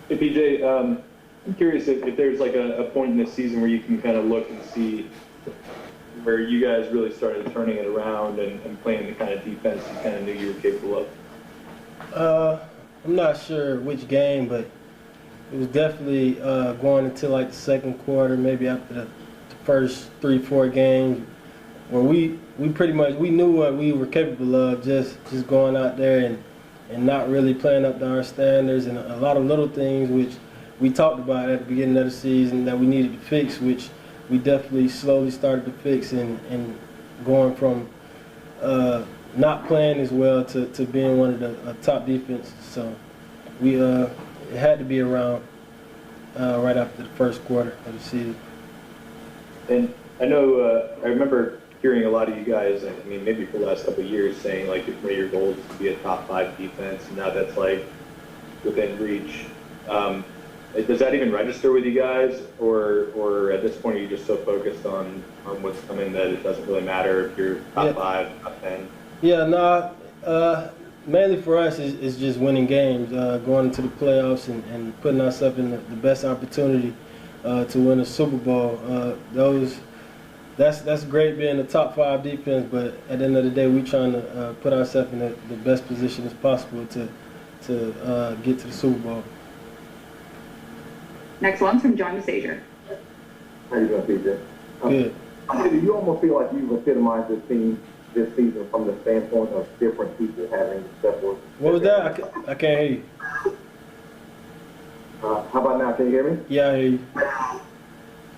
Hey, PJ, I'm curious if there's like a point in the season where you can kind of look and see where you guys really started turning it around and playing the kind of defense you kind of knew you were capable of. I'm not sure which game, but it was definitely going into like the second quarter, maybe after the first 3-4 games, where we pretty much we knew what we were capable of, just going out there and not really playing up to our standards, and a lot of little things which we talked about at the beginning of the season that we needed to fix, which we definitely slowly started to fix, and going from not playing as well to being one of the top defenses. So we it had to be around right after the first quarter of the season. And I know I remember hearing a lot of you guys, I mean, maybe for the last couple of years, saying like one of your goals is to be a top 5 defense, and now that's like within reach. Does that even register with you guys, or at this point are you just so focused on what's coming that it doesn't really matter if you're top 5, top 10? Yeah, no. Mainly for us is just winning games, going into the playoffs and putting ourselves in the best opportunity to win a Super Bowl. That's great being the top 5 defense, but at the end of the day, we're trying to put ourselves in the best position as possible to get to the Super Bowl. Next one's from John DeSager. How you doing, PJ? Good. Do you almost feel like you've epitomized this team this season from the standpoint of different people having to step forward? What was that? I can't hear you. How about now? Can you hear me? Yeah, I hear you.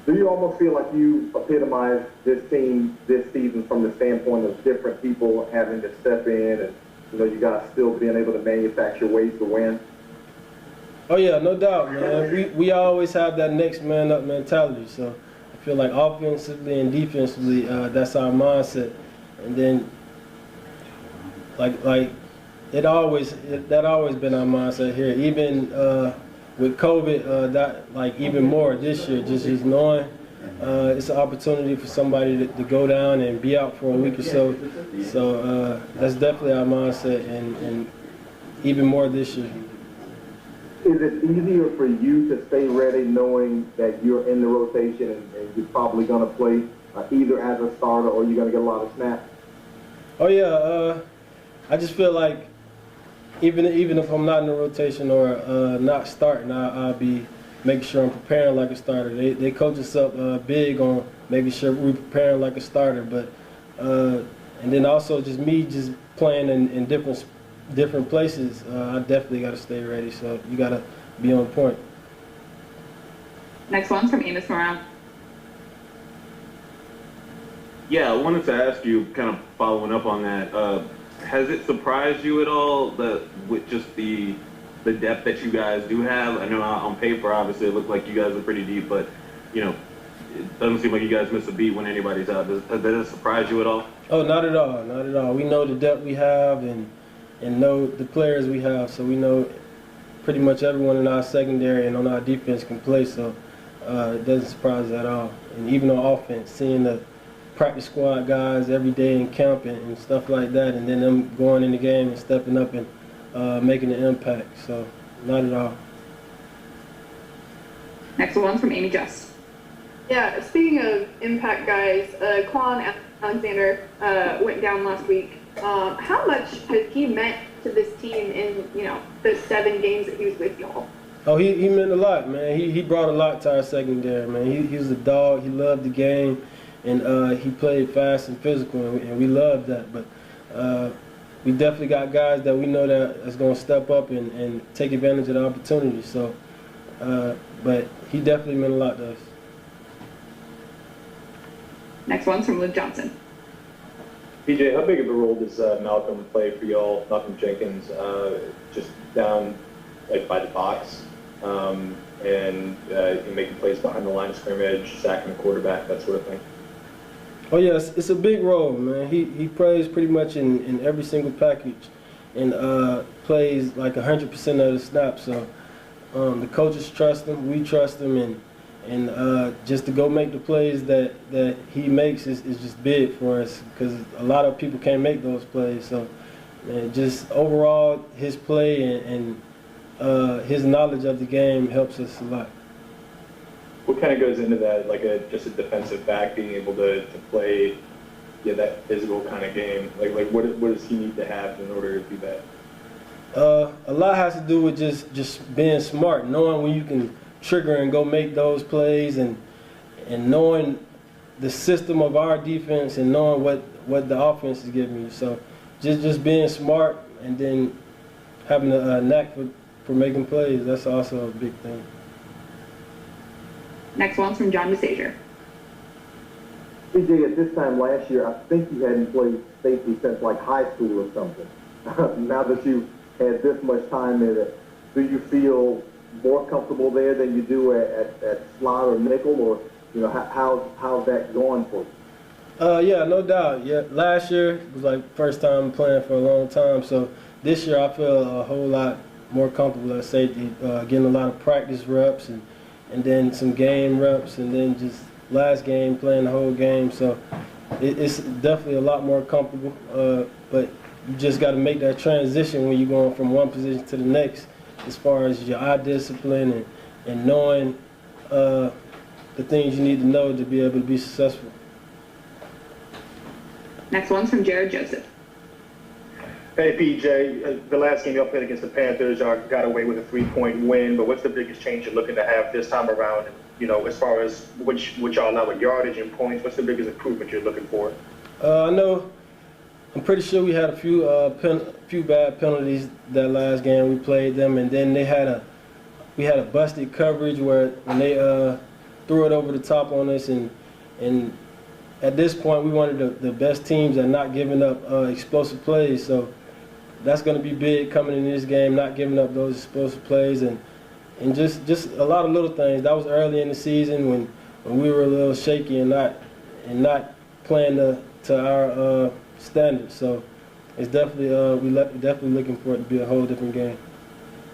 Do you almost feel like you epitomized this team this season from the standpoint of different people having to step in, and you guys still being able to manufacture ways to win? Oh yeah, no doubt, man. We always have that next man up mentality. So I feel like offensively and defensively, that's our mindset. And then, like that always been our mindset here. Even with COVID, that like even more this year. Just knowing it's an opportunity for somebody to go down and be out for a week or so. So that's definitely our mindset, and even more this year. Is it easier for you to stay ready knowing that you're in the rotation and you're probably going to play either as a starter or you're going to get a lot of snaps? Oh yeah, I just feel like even if I'm not in the rotation or not starting, I'll be making sure I'm preparing like a starter. They coach us up big on making sure we're preparing like a starter, but and then also just me playing in different places, I definitely got to stay ready. So you got to be on point. Next one's from Amos Moran. Yeah, I wanted to ask you, kind of following up on that, has it surprised you at all that with just the depth that you guys do have? I know on paper, obviously, it looked like you guys are pretty deep, but, it doesn't seem like you guys miss a beat when anybody's out. Does it surprise you at all? Oh, not at all, not at all. We know the depth we have and know the players we have, so we know pretty much everyone in our secondary and on our defense can play, so it doesn't surprise us at all. And even on offense, seeing the practice squad guys every day in camp and stuff like that, and then them going in the game and stepping up and making an impact, so not at all. Next one's from Amy Just. Yeah, speaking of impact guys, Quan Alexander went down last week. How much has he meant to this team in, the 7 games that he was with y'all? Oh, he meant a lot, man. He brought a lot to our secondary, man. He was a dog. He loved the game, and he played fast and physical, and we loved that. But we definitely got guys that we know that's going to step up and take advantage of the opportunity. So, but he definitely meant a lot to us. Next one's from Luke Johnson. PJ, how big of a role does Malcolm play for y'all? Malcolm Jenkins, just down like by the box, and making plays behind the line of scrimmage, sacking the quarterback, that sort of thing. Oh yes, it's a big role, man. He plays pretty much in every single package, and plays like 100% of the snaps. So the coaches trust him, we trust him, and just to go make the plays that he makes is just big for us, because a lot of people can't make those plays. So, man, just overall his play and his knowledge of the game helps us a lot. What kind of goes into that, like just a defensive back being able to play, that physical kind of game? Like what does he need to have in order to do that? A lot has to do with just being smart, knowing when you can trigger and go make those plays, and knowing the system of our defense and knowing what the offense is giving you. So just being smart and then having a knack for making plays, that's also a big thing. Next one's from John Messager. PJ, at this time last year, I think you hadn't played safety since like high school or something. Now that you've had this much time in it, do you feel more comfortable there than you do at slot or nickel, or how's that going for you? Yeah, no doubt. Yeah, last year was like first time playing for a long time, so this year I feel a whole lot more comfortable at safety, getting a lot of practice reps and then some game reps, and then just last game playing the whole game. So it's definitely a lot more comfortable, but you just got to make that transition when you're going from one position to the next, as far as your eye discipline and knowing the things you need to know to be able to be successful. Next one's from Jared Joseph. Hey, PJ, the last game y'all played against the Panthers, y'all got away with a 3-point win, but what's the biggest change you're looking to have this time around? As far as what y'all allow with yardage and points, what's the biggest improvement you're looking for? I know, I'm pretty sure we had a few bad penalties that last game we played them, and then we had a busted coverage when they threw it over the top on us, and at this point we wanted the best teams at not giving up explosive plays. So that's going to be big coming in this game, not giving up those explosive plays, and just a lot of little things. That was early in the season when we were a little shaky and not playing to our standards. So it's definitely we're definitely looking for it to be a whole different game.